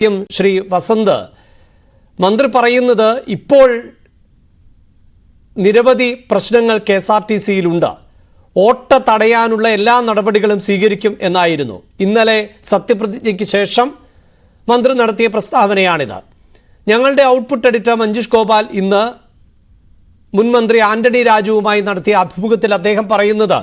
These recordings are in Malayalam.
ശ്രീ വസന്ത്, മന്ത്രി പറയുന്നത് ഇപ്പോൾ നിരവധി പ്രശ്നങ്ങൾ KSRTCയിലുണ്ട്, ഓട്ട തടയാനുള്ള എല്ലാ നടപടികളും സ്വീകരിക്കും എന്നായിരുന്നു. ഇന്നലെ സത്യപ്രതിജ്ഞയ്ക്ക് ശേഷം മന്ത്രി നടത്തിയ പ്രസ്താവനയാണിത്. ഞങ്ങളുടെ ഔട്ട്പുട്ട് എഡിറ്റർ മഞ്ജുഷ് ഗോപാൽ ഇന്ന് മുൻ മന്ത്രി ആന്റണി രാജുവുമായി നടത്തിയ അഭിമുഖത്തിൽ അദ്ദേഹം പറയുന്നത്,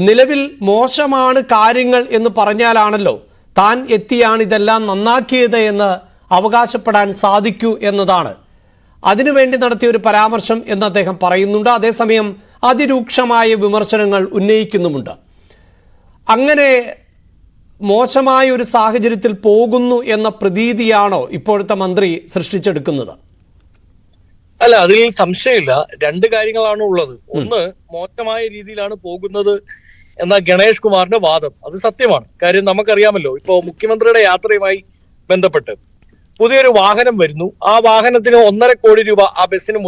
നിലവിൽ മോശമാണ് കാര്യങ്ങൾ എന്ന് പറഞ്ഞാലാണല്ലോ താൻ എത്തിയാണ് ഇതെല്ലാം നന്നാക്കിയത് എന്ന് അവകാശപ്പെടാൻ സാധിക്കൂ എന്നതാണ്. അതിനുവേണ്ടി നടത്തിയ ഒരു പരാമർശം എന്ന് അദ്ദേഹം പറയുന്നുണ്ട്. അതേസമയം അതിരൂക്ഷമായ വിമർശനങ്ങൾ ഉന്നയിക്കുന്നുമുണ്ട്. അങ്ങനെ മോശമായ ഒരു സാഹചര്യത്തിൽ പോകുന്നു എന്ന പ്രതീതിയാണോ ഇപ്പോഴത്തെ മന്ത്രി സൃഷ്ടിച്ചെടുക്കുന്നത്? അല്ല, അതിൽ സംശയമില്ല. രണ്ട് കാര്യങ്ങളാണ് ഉള്ളത്. ഒന്ന്, മോശമായ രീതിയിലാണ് പോകുന്നത് എന്ന ഗണേഷ് കുമാറിന്റെ വാദം അത് സത്യമാണ്. കാര്യം നമുക്കറിയാമല്ലോ, ഇപ്പോ മുഖ്യമന്ത്രിയുടെ യാത്രയുമായി ബന്ധപ്പെട്ട് പുതിയൊരു വാഹനം വരുന്നു, ആ വാഹനത്തിന് 1.5 കോടി രൂപ ആ ബസ്സിന്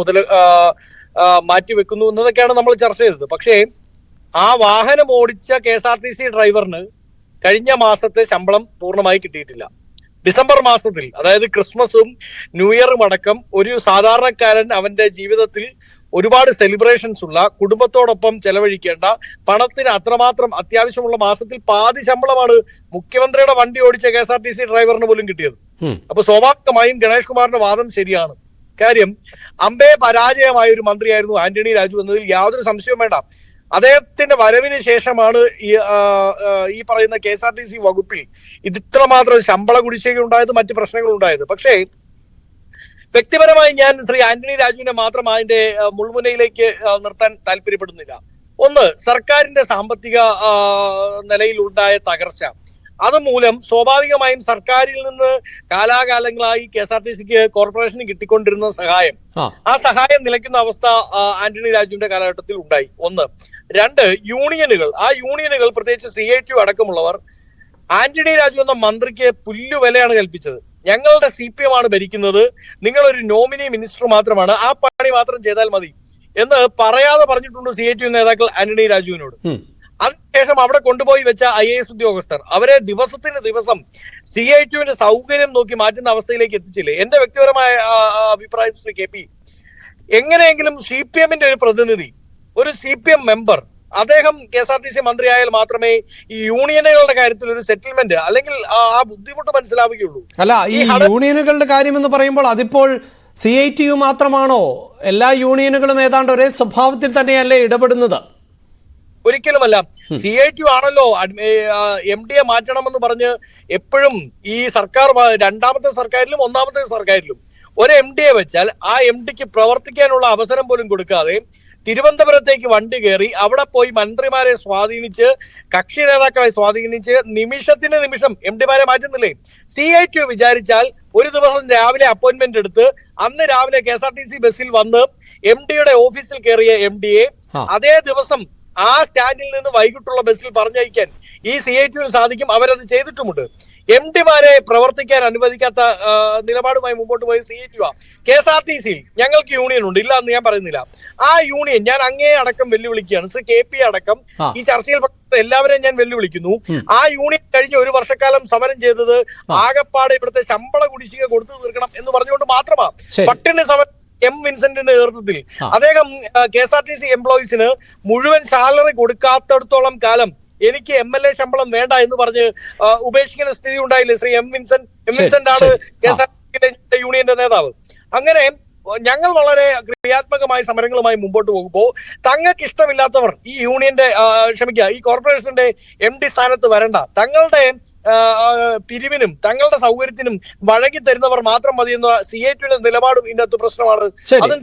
മാറ്റിവെക്കുന്നു എന്നതൊക്കെയാണ് നമ്മൾ ചർച്ച ചെയ്തത്. പക്ഷേ ആ വാഹനം ഓടിച്ച KSRTC ഡ്രൈവറിന് കഴിഞ്ഞ മാസത്തെ ശമ്പളം പൂർണ്ണമായി കിട്ടിയിട്ടില്ല. ഡിസംബർ മാസത്തിൽ, അതായത് ക്രിസ്മസും ന്യൂ ഇയറും അടക്കം ഒരു സാധാരണക്കാരൻ അവന്റെ ജീവിതത്തിൽ ഒരുപാട് സെലിബ്രേഷൻസ് ഉള്ള, കുടുംബത്തോടൊപ്പം ചെലവഴിക്കേണ്ട പണത്തിന് അത്രമാത്രം അത്യാവശ്യമുള്ള മാസത്തിൽ പാതി ശമ്പളമാണ് മുഖ്യമന്ത്രിയുടെ വണ്ടി ഓടിച്ച KSRTC ഡ്രൈവറിന് പോലും കിട്ടിയത്. അപ്പൊ സ്വാഭാവികമായും ഗണേഷ് കുമാറിന്റെ വാദം ശരിയാണ്. കാര്യം, അമ്പേ പരാജയമായ ഒരു മന്ത്രിയായിരുന്നു ആന്റണി രാജു എന്നതിൽ യാതൊരു സംശയവും വേണ്ട. അദ്ദേഹത്തിന്റെ വരവിന് ശേഷമാണ് ഈ പറയുന്ന KSRTC വകുപ്പിൽ ഇത്രമാത്രം ശമ്പള കുടിശ്ശിക ഉണ്ടായത്, മറ്റ് പ്രശ്നങ്ങൾ ഉണ്ടായത്. പക്ഷേ വ്യക്തിപരമായി ഞാൻ ശ്രീ ആന്റണി രാജുവിനെ മാത്രം അതിന്റെ മുൾമുനയിലേക്ക് നിർത്താൻ താല്പര്യപ്പെടുന്നില്ല. ഒന്ന്, സർക്കാരിന്റെ സാമ്പത്തിക നിലയിൽ ഉണ്ടായ തകർച്ച, അതുമൂലം സ്വാഭാവികമായും സർക്കാരിൽ നിന്ന് കാലാകാലങ്ങളായി KSRTCക്ക് കോർപ്പറേഷന് കിട്ടിക്കൊണ്ടിരുന്ന സഹായം, ആ സഹായം നിലയ്ക്കുന്ന അവസ്ഥ ആന്റണി രാജുവിന്റെ കാലഘട്ടത്തിൽ ഉണ്ടായി. ഒന്ന്. രണ്ട്, യൂണിയനുകൾ, ആ യൂണിയനുകൾ പ്രത്യേകിച്ച് CITU അടക്കമുള്ളവർ ആന്റണി രാജു എന്ന മന്ത്രിക്ക് പുല്ലുവിലയാണ് കൽപ്പിച്ചത്. ഞങ്ങളുടെ CPM ആണ് ഭരിക്കുന്നത്, നിങ്ങളൊരു നോമിനി മിനിസ്റ്റർ മാത്രമാണ്, ആ പണി മാത്രം ചെയ്താൽ മതി എന്ന് പറയാതെ പറഞ്ഞിട്ടുണ്ട് CITU നേതാക്കൾ ആന്റണി രാജുവിനോട്. അതിനുശേഷം അവിടെ കൊണ്ടുപോയി വെച്ച IAS ഉദ്യോഗസ്ഥർ അവരെ ദിവസത്തിന് ദിവസം CITUവിന്റെ സൗകര്യം നോക്കി മാറ്റുന്ന അവസ്ഥയിലേക്ക് എത്തിച്ചില്ലേ? എന്റെ വ്യക്തിപരമായ അഭിപ്രായം ശ്രീ KP, എങ്ങനെയെങ്കിലും CPMന്റെ ഒരു പ്രതിനിധി, ഒരു CPM മെമ്പർ, അദ്ദേഹം KSRTC മന്ത്രിയായാൽ മാത്രമേ ഈ യൂണിയനുകളുടെ കാര്യത്തിൽ ഒരു സെറ്റിൽമെന്റ് അല്ലെങ്കിൽ ആ ബുദ്ധിമുട്ട് മനസ്സിലാവുകയുള്ളൂ. അല്ല, ഈ യൂണിയനുകളുടെ കാര്യം എന്ന് പറയുമ്പോൾ അതിപ്പോൾ CITU മാത്രമാണോ? എല്ലാ യൂണിയനുകളും ഏതാണ്ട് ഒരേ സ്വഭാവത്തിൽ തന്നെയല്ലേ ഇടപെടുന്നത്? ഒരിക്കലുമല്ല. CITU ആണല്ലോ MD മാറ്റണമെന്ന് പറഞ്ഞ് എപ്പോഴും ഈ സർക്കാർ, രണ്ടാമത്തെ സർക്കാരിലും ഒന്നാമത്തെ സർക്കാരിലും ഒരു MD വെച്ചാൽ ആ MDക്ക് പ്രവർത്തിക്കാനുള്ള അവസരം പോലും കൊടുക്കാതെ തിരുവനന്തപുരത്തേക്ക് വണ്ടി കയറി അവിടെ പോയി മന്ത്രിമാരെ സ്വാധീനിച്ച്, കക്ഷി നേതാക്കളെ സ്വാധീനിച്ച് നിമിഷത്തിന് നിമിഷം MDമാരെ മാറ്റുന്നില്ലേ? CITU വിചാരിച്ചാൽ ഒരു ദിവസം രാവിലെ അപ്പോയിന്റ്മെന്റ് എടുത്ത് അന്ന് രാവിലെ KSRTC ബസ്സിൽ വന്ന് MDയുടെ ഓഫീസിൽ കയറിയ MDയെ അതേ ദിവസം ആ സ്റ്റാൻഡിൽ നിന്ന് വൈകിട്ടുള്ള ബസ്സിൽ പറഞ്ഞയക്കാൻ ഈ CITU സാധിക്കും. അവരത് ചെയ്തിട്ടുമുണ്ട്. MDമാരെ പ്രവർത്തിക്കാൻ അനുവദിക്കാത്ത നിലപാടുമായി മുമ്പോട്ട് പോയ CITU ആ. KSRTCയിൽ ഞങ്ങൾക്ക് യൂണിയൻ ഉണ്ട്, ഇല്ല എന്ന് ഞാൻ പറയുന്നില്ല. ആ യൂണിയൻ ഞാൻ അങ്ങേ അടക്കം വെല്ലുവിളിക്കുകയാണ്. ശ്രീ KP അടക്കം ഈ ചർച്ചയിൽ എല്ലാവരെയും ഞാൻ വെല്ലുവിളിക്കുന്നു. ആ യൂണിയൻ കഴിഞ്ഞ ഒരു വർഷക്കാലം സമരം ചെയ്തത് ആകപ്പാടെ ഇവിടുത്തെ ശമ്പള കുടിശ്ശിക കൊടുത്തു തീർക്കണം എന്ന് പറഞ്ഞുകൊണ്ട് മാത്രമാണ്. പട്ടിണി സമരം M. വിൻസെന്റിന്റെ നേതൃത്വത്തിൽ അദ്ദേഹം KSRTC എംപ്ലോയീസിന് മുഴുവൻ സാലറി കൊടുക്കാത്തടത്തോളം കാലം എനിക്ക് MLA ശമ്പളം വേണ്ട എന്ന് പറഞ്ഞ് ഉപേക്ഷിക്കുന്ന സ്ഥിതി ഉണ്ടായില്ലേ ശ്രീ M. വിൻസെന്റ് ആണ് KSRTC യൂണിയന്റെ നേതാവ്. അങ്ങനെ ഞങ്ങൾ വളരെ ക്രിയാത്മകമായ സമരങ്ങളുമായി മുമ്പോട്ട് പോകുമ്പോൾ തങ്ങൾക്ക് ഇഷ്ടമില്ലാത്തവർ ഈ യൂണിയന്റെ ഈ കോർപ്പറേഷന്റെ MD സ്ഥാനത്ത് വരണ്ട, തങ്ങളുടെ പിരിവിനും തങ്ങളുടെ സൗകര്യത്തിനും വഴങ്ങി തരുന്നവർ മാത്രം മതി എന്ന CITUവിന്റെ നിലപാടും ഇതിനകത്ത് പ്രശ്നമാണ്. അതും